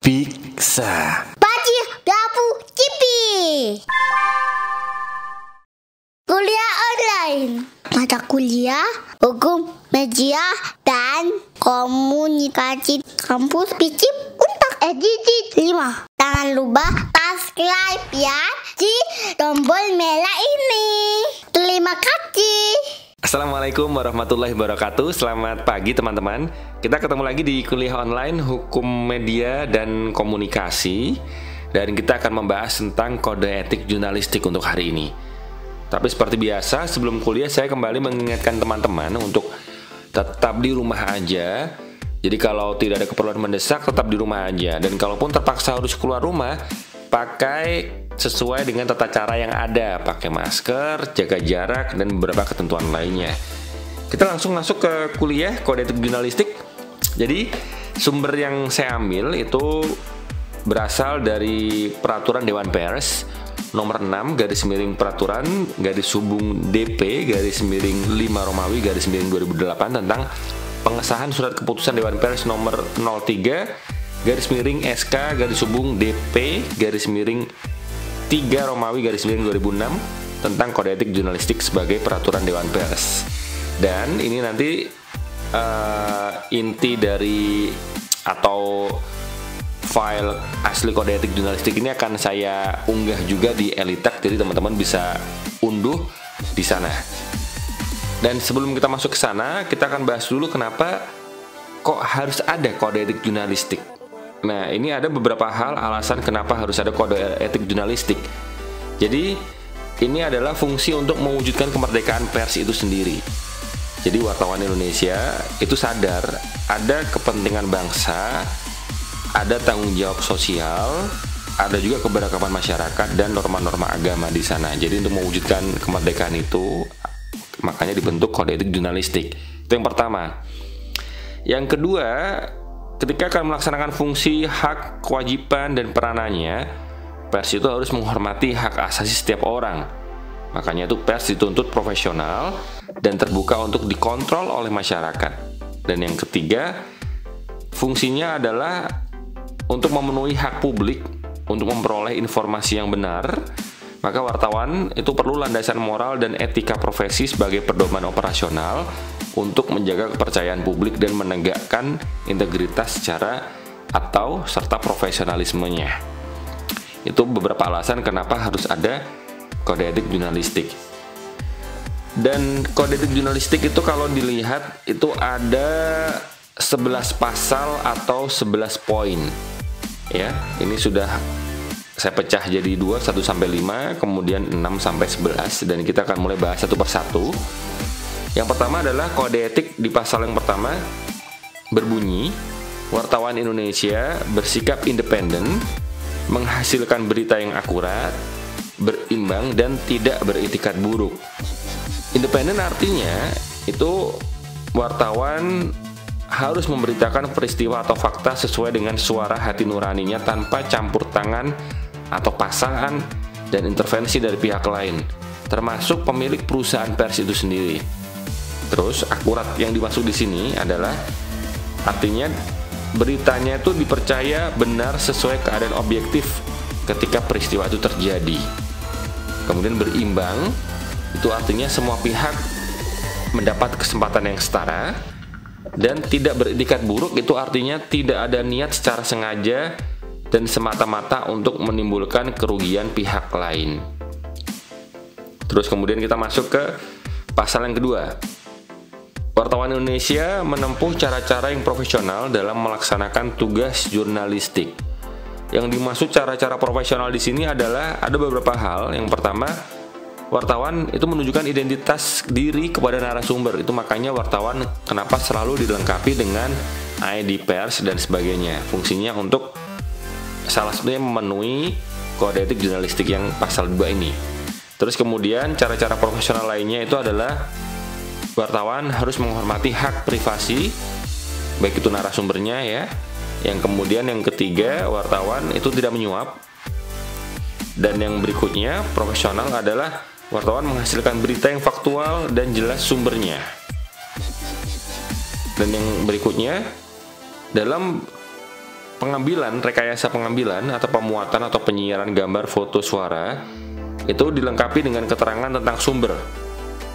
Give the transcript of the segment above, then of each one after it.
Pizza. Paci Dapu TV. Kuliah online. Mata kuliah Hukum Media dan Komunikasi Kampus Picip Untak edisi 5. Jangan lupa subscribe ya di tombol merah ini. Terima kasih. Assalamualaikum warahmatullahi wabarakatuh. Selamat pagi teman-teman. Kita ketemu lagi di kuliah online Hukum Media dan Komunikasi. Dan kita akan membahas tentang kode etik jurnalistik untuk hari ini. Tapi seperti biasa, sebelum kuliah saya kembali mengingatkan teman-teman untuk tetap di rumah aja. Jadi kalau tidak ada keperluan mendesak, tetap di rumah aja. Dan kalaupun terpaksa harus keluar rumah, pakai sesuai dengan tata cara yang ada. Pakai masker, jaga jarak, dan beberapa ketentuan lainnya. Kita langsung masuk ke kuliah kode etik jurnalistik. Jadi sumber yang saya ambil itu berasal dari peraturan Dewan Pers nomor 6 /peraturan _DP _5 Romawi _ 2008 tentang pengesahan surat keputusan Dewan Pers nomor 03 _SK _DP _3 Romawi _ 2006 tentang kode etik jurnalistik sebagai peraturan Dewan Pers. Dan ini nanti inti dari atau file asli kode etik jurnalistik ini akan saya unggah juga di Elitek, jadi teman-teman bisa unduh di sana. Dan sebelum kita masuk ke sana, kita akan bahas dulu kenapa kok harus ada kode etik jurnalistik. Nah, ini ada beberapa hal alasan kenapa harus ada kode etik jurnalistik. Jadi, ini adalah fungsi untuk mewujudkan kemerdekaan pers itu sendiri. Jadi, wartawan Indonesia itu sadar ada kepentingan bangsa, ada tanggung jawab sosial, ada juga keberagaman masyarakat dan norma-norma agama di sana. Jadi, untuk mewujudkan kemerdekaan itu, makanya dibentuk kode etik jurnalistik. Itu yang pertama. Yang kedua, ketika akan melaksanakan fungsi, hak, kewajiban, dan peranannya, pers itu harus menghormati hak asasi setiap orang. Makanya itu pers dituntut profesional dan terbuka untuk dikontrol oleh masyarakat. Dan yang ketiga, fungsinya adalah untuk memenuhi hak publik untuk memperoleh informasi yang benar. Maka wartawan itu perlu landasan moral dan etika profesi sebagai pedoman operasional untuk menjaga kepercayaan publik dan menegakkan integritas serta profesionalismenya. Itu beberapa alasan kenapa harus ada kode etik jurnalistik. Dan kode etik jurnalistik itu kalau dilihat itu ada 11 pasal atau 11 poin. Ya, ini sudah saya pecah jadi 2, 1-5, kemudian 6-11, dan kita akan mulai bahas satu persatu. Yang pertama adalah kode etik di pasal yang pertama berbunyi, wartawan Indonesia bersikap independen, menghasilkan berita yang akurat, berimbang, dan tidak beretikat buruk. Independen artinya itu wartawan harus memberitakan peristiwa atau fakta sesuai dengan suara hati nuraninya tanpa campur tangan atau pasangan dan intervensi dari pihak lain, termasuk pemilik perusahaan pers itu sendiri. Terus akurat yang dimaksud di sini adalah artinya beritanya itu dipercaya benar sesuai keadaan objektif ketika peristiwa itu terjadi. Kemudian berimbang itu artinya semua pihak mendapat kesempatan yang setara. Dan tidak beretikat buruk itu artinya tidak ada niat secara sengaja dan semata-mata untuk menimbulkan kerugian pihak lain. Terus kemudian kita masuk ke pasal yang kedua. Wartawan Indonesia menempuh cara-cara yang profesional dalam melaksanakan tugas jurnalistik. Yang dimaksud cara-cara profesional di sini adalah ada beberapa hal. Yang pertama, wartawan itu menunjukkan identitas diri kepada narasumber. Itu makanya wartawan kenapa selalu dilengkapi dengan ID pers dan sebagainya. Fungsinya untuk salah satunya memenuhi kode etik jurnalistik yang pasal 2 ini. Terus kemudian cara-cara profesional lainnya itu adalah wartawan harus menghormati hak privasi baik itu narasumbernya ya. Yang kemudian yang ketiga, wartawan itu tidak menyuap. Dan yang berikutnya, profesional adalah wartawan menghasilkan berita yang faktual dan jelas sumbernya. Dan yang berikutnya, dalam pengambilan, rekayasa pengambilan atau pemuatan atau penyiaran gambar, foto, suara itu dilengkapi dengan keterangan tentang sumber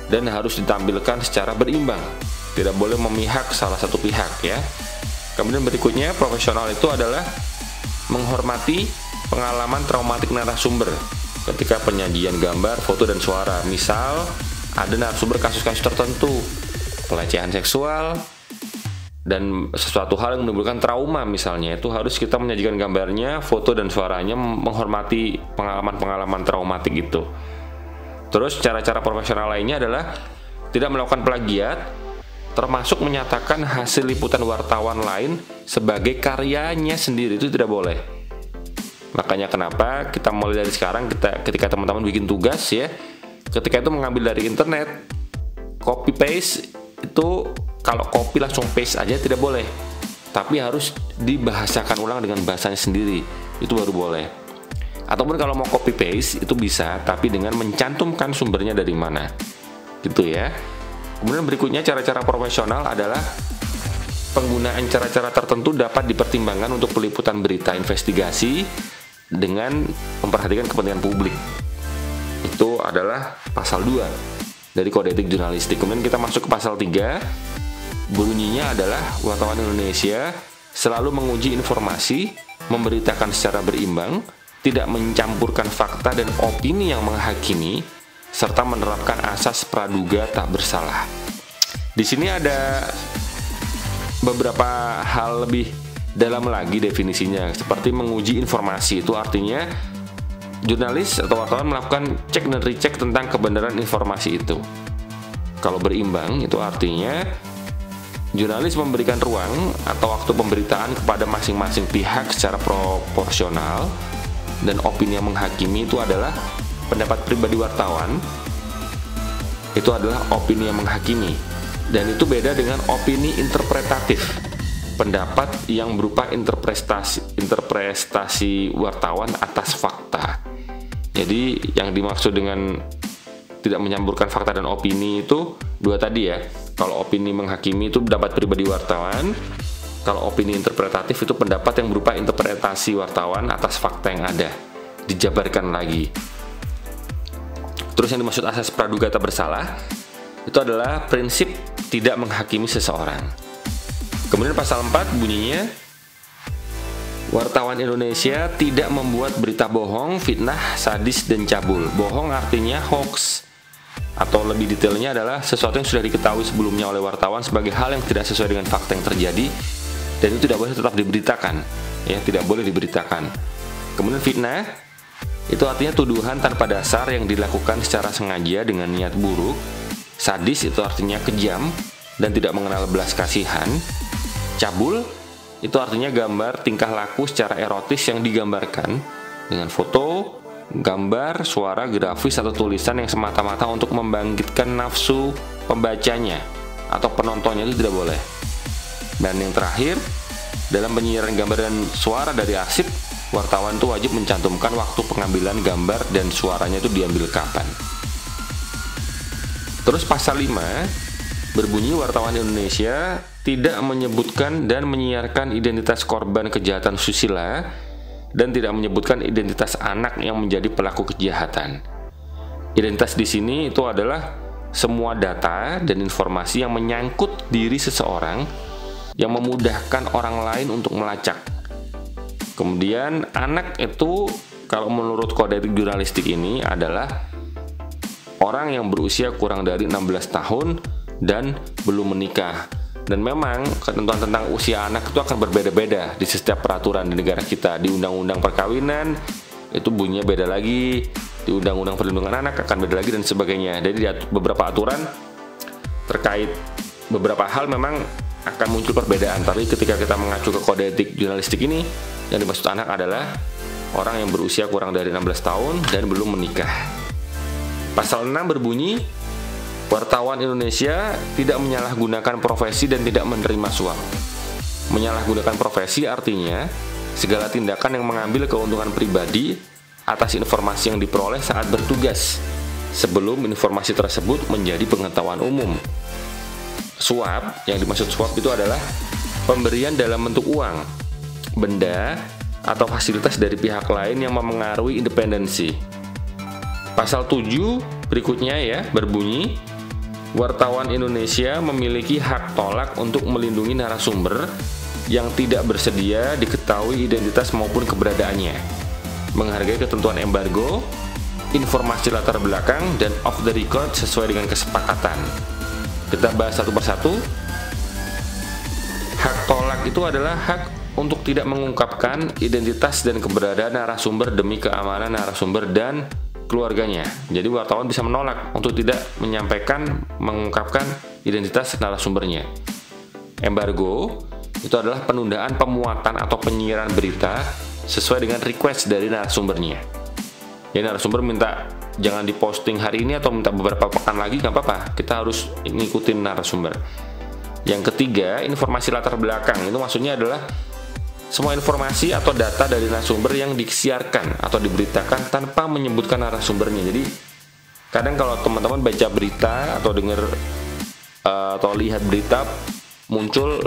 dan harus ditampilkan secara berimbang. Tidak boleh memihak salah satu pihak ya. Kemudian berikutnya, profesional itu adalah menghormati pengalaman traumatik narasumber ketika penyajian gambar, foto, dan suara. Misal, ada narasumber kasus-kasus tertentu, pelecehan seksual, dan sesuatu hal yang menimbulkan trauma misalnya, itu harus kita menyajikan gambarnya, foto, dan suaranya menghormati pengalaman-pengalaman traumatik itu. Terus cara-cara profesional lainnya adalah tidak melakukan plagiat, termasuk menyatakan hasil liputan wartawan lain sebagai karyanya sendiri, itu tidak boleh. Makanya kenapa kita mulai dari sekarang, ketika teman-teman bikin tugas ya, ketika itu mengambil dari internet, copy paste itu, kalau copy langsung paste aja tidak boleh, tapi harus dibahasakan ulang dengan bahasanya sendiri, itu baru boleh. Ataupun kalau mau copy paste itu bisa, tapi dengan mencantumkan sumbernya dari mana, gitu ya. Kemudian berikutnya, cara-cara profesional adalah penggunaan cara-cara tertentu dapat dipertimbangkan untuk peliputan berita investigasi dengan memperhatikan kepentingan publik. Itu adalah pasal 2 dari Kode Etik Jurnalistik. Kemudian kita masuk ke pasal 3. Bunyinya adalah wartawan Indonesia selalu menguji informasi, memberitakan secara berimbang, tidak mencampurkan fakta dan opini yang menghakimi, serta menerapkan asas praduga tak bersalah. Di sini ada beberapa hal lebih dalam lagi definisinya, seperti menguji informasi. Itu artinya jurnalis atau wartawan melakukan cek dan recheck tentang kebenaran informasi itu. Kalau berimbang itu artinya jurnalis memberikan ruang atau waktu pemberitaan kepada masing-masing pihak secara proporsional, dan opini yang menghakimi itu adalah pendapat pribadi wartawan, itu adalah opini yang menghakimi. Dan itu beda dengan opini interpretatif, pendapat yang berupa interpretasi wartawan atas fakta. Jadi yang dimaksud dengan tidak mencampurkan fakta dan opini itu dua tadi ya. Kalau opini menghakimi itu pendapat pribadi wartawan, kalau opini interpretatif itu pendapat yang berupa interpretasi wartawan atas fakta yang ada, dijabarkan lagi. Terus yang dimaksud asas praduga tak bersalah itu adalah prinsip tidak menghakimi seseorang. Kemudian pasal 4 bunyinya, wartawan Indonesia tidak membuat berita bohong, fitnah, sadis, dan cabul. Bohong artinya hoax, atau lebih detailnya adalah sesuatu yang sudah diketahui sebelumnya oleh wartawan sebagai hal yang tidak sesuai dengan fakta yang terjadi, dan itu tidak boleh tetap diberitakan, ya, tidak boleh diberitakan. Kemudian fitnah itu artinya tuduhan tanpa dasar yang dilakukan secara sengaja dengan niat buruk. Sadis itu artinya kejam dan tidak mengenal belas kasihan. Cabul itu artinya gambar tingkah laku secara erotis yang digambarkan dengan foto, gambar, suara, grafis, atau tulisan yang semata-mata untuk membangkitkan nafsu pembacanya atau penontonnya, itu tidak boleh. Dan yang terakhir, dalam penyiaran gambar dan suara dari arsip, wartawan itu wajib mencantumkan waktu pengambilan gambar dan suaranya itu diambil kapan. Terus pasal 5 berbunyi, wartawan Indonesia tidak menyebutkan dan menyiarkan identitas korban kejahatan susila dan tidak menyebutkan identitas anak yang menjadi pelaku kejahatan. Identitas di sini itu adalah semua data dan informasi yang menyangkut diri seseorang yang memudahkan orang lain untuk melacak. Kemudian anak itu kalau menurut Kode Etik Jurnalistik ini adalah orang yang berusia kurang dari 16 tahun dan belum menikah. Dan memang ketentuan tentang usia anak itu akan berbeda-beda di setiap peraturan di negara kita. Di Undang-Undang Perkawinan itu bunyinya beda lagi, di Undang-Undang Perlindungan Anak akan beda lagi, dan sebagainya. Jadi di beberapa aturan terkait beberapa hal memang akan muncul perbedaan. Tapi ketika kita mengacu ke Kode Etik Jurnalistik ini, yang dimaksud anak adalah orang yang berusia kurang dari 16 tahun dan belum menikah. Pasal 6 berbunyi, wartawan Indonesia tidak menyalahgunakan profesi dan tidak menerima suap. Menyalahgunakan profesi artinya segala tindakan yang mengambil keuntungan pribadi atas informasi yang diperoleh saat bertugas sebelum informasi tersebut menjadi pengetahuan umum. Suap, yang dimaksud suap itu adalah pemberian dalam bentuk uang, benda, atau fasilitas dari pihak lain yang memengaruhi independensi. Pasal 7 berikutnya ya berbunyi, wartawan Indonesia memiliki hak tolak untuk melindungi narasumber yang tidak bersedia diketahui identitas maupun keberadaannya, menghargai ketentuan embargo, informasi latar belakang, dan off the record sesuai dengan kesepakatan. Kita bahas satu persatu. Hak tolak itu adalah hak untuk tidak mengungkapkan identitas dan keberadaan narasumber demi keamanan narasumber dan keluarganya. Jadi wartawan bisa menolak untuk tidak menyampaikan, mengungkapkan identitas narasumbernya. Embargo itu adalah penundaan pemuatan atau penyiaran berita sesuai dengan request dari narasumbernya. Jadi narasumber minta jangan diposting hari ini atau minta beberapa pekan lagi, nggak apa-apa. Kita harus ngikutin narasumber. Yang ketiga, informasi latar belakang. Itu maksudnya adalah semua informasi atau data dari narasumber yang disiarkan atau diberitakan tanpa menyebutkan narasumbernya. Jadi kadang kalau teman-teman baca berita atau dengar atau lihat berita, muncul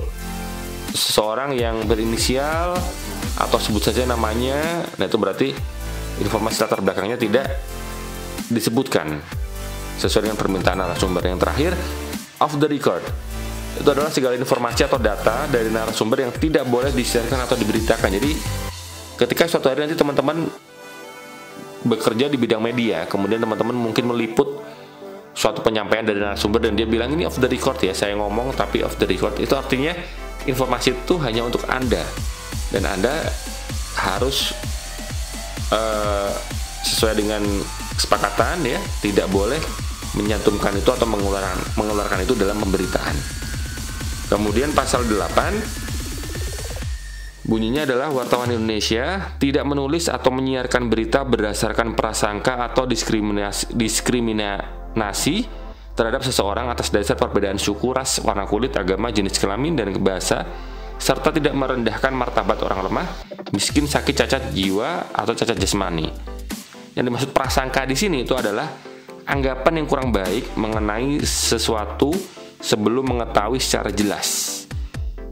seseorang yang berinisial atau sebut saja namanya, nah itu berarti informasi latar belakangnya tidak disebutkan sesuai dengan permintaan narasumber. Yang terakhir, off the record. Itu adalah segala informasi atau data dari narasumber yang tidak boleh disiarkan atau diberitakan. Jadi ketika suatu hari nanti teman-teman bekerja di bidang media, kemudian teman-teman mungkin meliput suatu penyampaian dari narasumber dan dia bilang ini off the record ya, saya ngomong tapi off the record, itu artinya informasi itu hanya untuk Anda dan Anda harus sesuai dengan kesepakatan ya, tidak boleh menyantumkan itu atau mengeluarkan itu dalam pemberitaan. Kemudian pasal 8 bunyinya adalah wartawan Indonesia tidak menulis atau menyiarkan berita berdasarkan prasangka atau diskriminasi terhadap seseorang atas dasar perbedaan suku, ras, warna kulit, agama, jenis kelamin, dan bahasa, serta tidak merendahkan martabat orang lemah, miskin, sakit, cacat jiwa, atau cacat jasmani. Yang dimaksud prasangka di sini itu adalah anggapan yang kurang baik mengenai sesuatu sebelum mengetahui secara jelas.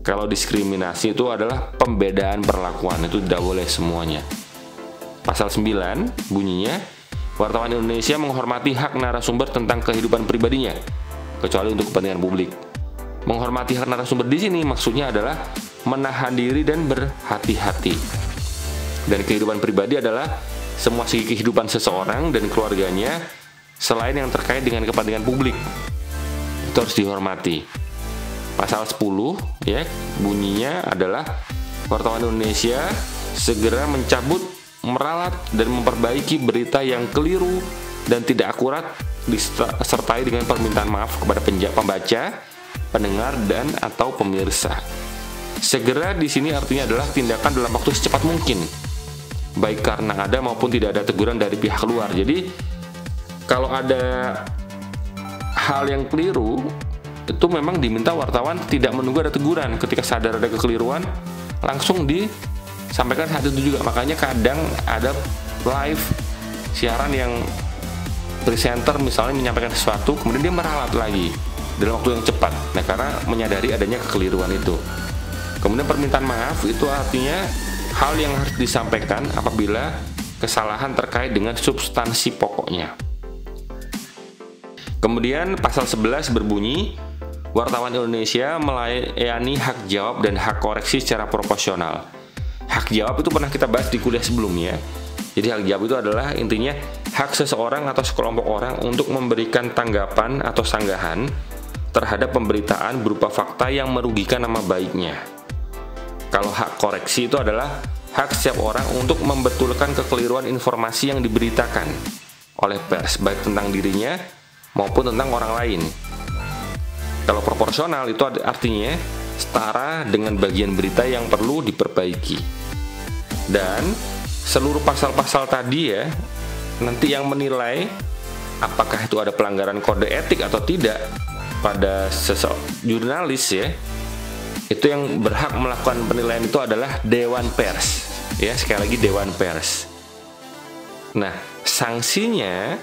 Kalau diskriminasi itu adalah pembedaan perlakuan, itu tidak boleh semuanya. Pasal 9 bunyinya, wartawan Indonesia menghormati hak narasumber tentang kehidupan pribadinya, kecuali untuk kepentingan publik. Menghormati hak narasumber di sini maksudnya adalah menahan diri dan berhati-hati. Dan kehidupan pribadi adalah semua segi kehidupan seseorang dan keluarganya selain yang terkait dengan kepentingan publik. Itu harus dihormati. Pasal 10 ya bunyinya adalah wartawan Indonesia segera mencabut, meralat, dan memperbaiki berita yang keliru dan tidak akurat disertai dengan permintaan maaf kepada pembaca, pendengar, dan atau pemirsa. Segera di sini artinya adalah tindakan dalam waktu secepat mungkin, baik karena ada maupun tidak ada teguran dari pihak luar. Jadi kalau ada hal yang keliru, itu memang diminta wartawan tidak menunggu ada teguran. Ketika sadar ada kekeliruan, langsung disampaikan saat itu juga. Makanya kadang ada live siaran yang presenter misalnya menyampaikan sesuatu, kemudian dia meralat lagi dalam waktu yang cepat. Nah, karena menyadari adanya kekeliruan itu. Kemudian permintaan maaf itu artinya hal yang harus disampaikan apabila kesalahan terkait dengan substansi pokoknya. Kemudian pasal 11 berbunyi, wartawan Indonesia melayani hak jawab dan hak koreksi secara proporsional. Hak jawab itu pernah kita bahas di kuliah sebelumnya. Jadi hak jawab itu adalah intinya hak seseorang atau sekelompok orang untuk memberikan tanggapan atau sanggahan terhadap pemberitaan berupa fakta yang merugikan nama baiknya. Kalau hak koreksi itu adalah hak setiap orang untuk membetulkan kekeliruan informasi yang diberitakan oleh pers, baik tentang dirinya maupun tentang orang lain. Kalau proporsional itu artinya setara dengan bagian berita yang perlu diperbaiki. Dan seluruh pasal-pasal tadi ya, nanti yang menilai apakah itu ada pelanggaran kode etik atau tidak pada jurnalis ya, itu yang berhak melakukan penilaian itu adalah Dewan Pers. Ya, sekali lagi Dewan Pers. Nah, sanksinya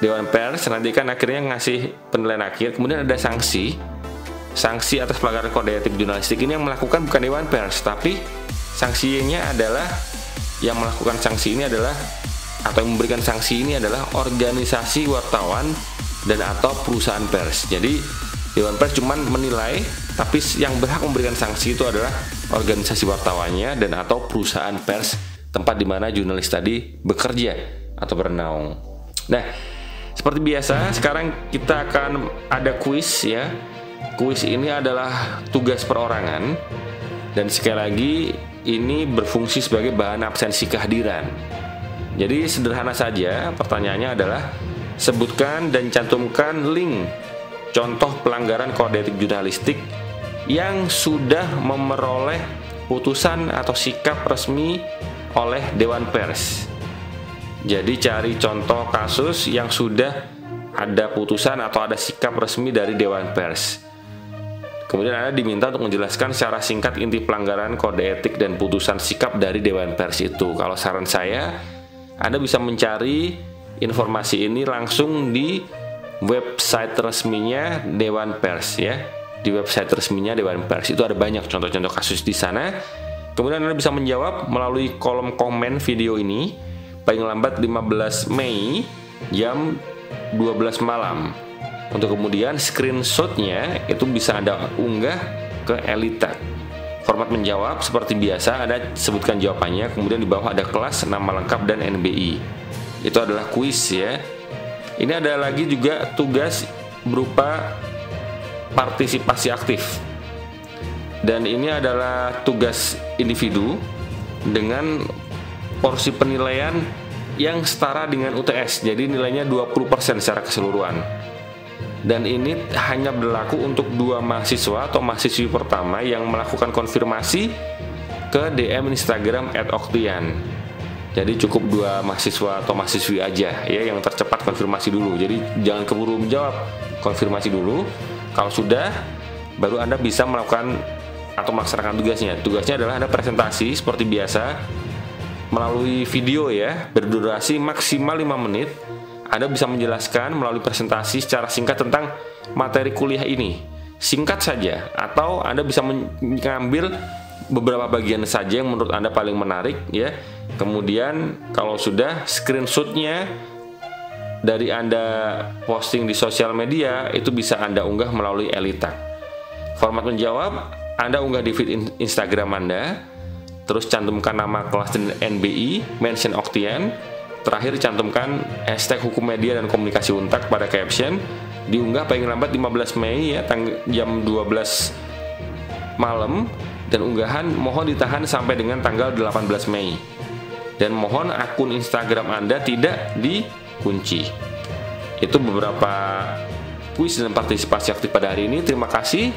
Dewan Pers nanti kan akhirnya ngasih penilaian akhir, kemudian ada sanksi atas pelanggaran kode etik jurnalistik. Ini yang melakukan bukan Dewan Pers, tapi sanksinya adalah yang melakukan sanksi ini adalah atau yang memberikan sanksi ini adalah organisasi wartawan dan atau perusahaan pers. Jadi Dewan Pers cuman menilai, tapi yang berhak memberikan sanksi itu adalah organisasi wartawannya dan atau perusahaan pers tempat di mana jurnalis tadi bekerja atau bernaung. Nah, seperti biasa sekarang kita akan ada kuis ya. Kuis ini adalah tugas perorangan dan sekali lagi ini berfungsi sebagai bahan absensi kehadiran. Jadi sederhana saja, pertanyaannya adalah sebutkan dan cantumkan link contoh pelanggaran kode etik jurnalistik yang sudah memperoleh putusan atau sikap resmi oleh Dewan Pers. Jadi cari contoh kasus yang sudah ada putusan atau ada sikap resmi dari Dewan Pers. Kemudian Anda diminta untuk menjelaskan secara singkat inti pelanggaran kode etik dan putusan sikap dari Dewan Pers itu. Kalau saran saya, Anda bisa mencari informasi ini langsung di website resminya Dewan Pers ya. Di website resminya Dewan Pers itu ada banyak contoh-contoh kasus di sana. Kemudian Anda bisa menjawab melalui kolom komen video ini paling lambat 15 Mei jam 12 malam. Untuk kemudian screenshotnya itu bisa Anda unggah ke Elitek. Format menjawab seperti biasa, Anda sebutkan jawabannya, kemudian di bawah ada kelas, nama lengkap, dan NBI. Itu adalah kuis ya. Ini ada lagi juga tugas berupa partisipasi aktif. Dan ini adalah tugas individu dengan porsi penilaian yang setara dengan UTS. Jadi nilainya 20% secara keseluruhan. Dan ini hanya berlaku untuk 2 mahasiswa atau mahasiswi pertama yang melakukan konfirmasi ke DM Instagram @oktian. Jadi cukup 2 mahasiswa atau mahasiswi aja ya yang tercepat konfirmasi dulu. Jadi jangan keburu menjawab, konfirmasi dulu. Kalau sudah, baru Anda bisa melakukan atau melaksanakan tugasnya. Tugasnya adalah Anda presentasi seperti biasa melalui video ya, berdurasi maksimal 5 menit. Anda bisa menjelaskan melalui presentasi secara singkat tentang materi kuliah ini. Singkat saja, atau Anda bisa mengambil beberapa bagian saja yang menurut Anda paling menarik ya. Kemudian kalau sudah, screenshotnya dari Anda posting di sosial media itu bisa Anda unggah melalui Elitek. Format menjawab, Anda unggah di feed Instagram Anda, terus cantumkan nama kelas dan NBI, mention Oktian. Terakhir cantumkan hashtag Hukum Media dan Komunikasi Untak pada caption, diunggah paling lambat 15 Mei ya, jam 12 malam, dan unggahan mohon ditahan sampai dengan tanggal 18 Mei. Dan mohon akun Instagram Anda tidak dikunci. Itu beberapa kuis dan partisipasi aktif pada hari ini. Terima kasih.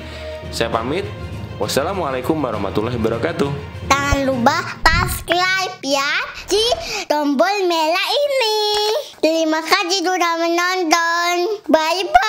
Saya pamit. Wassalamualaikum warahmatullahi wabarakatuh. Jangan lupa subscribe ya di tombol merah ini. Terima kasih sudah menonton. Bye bye.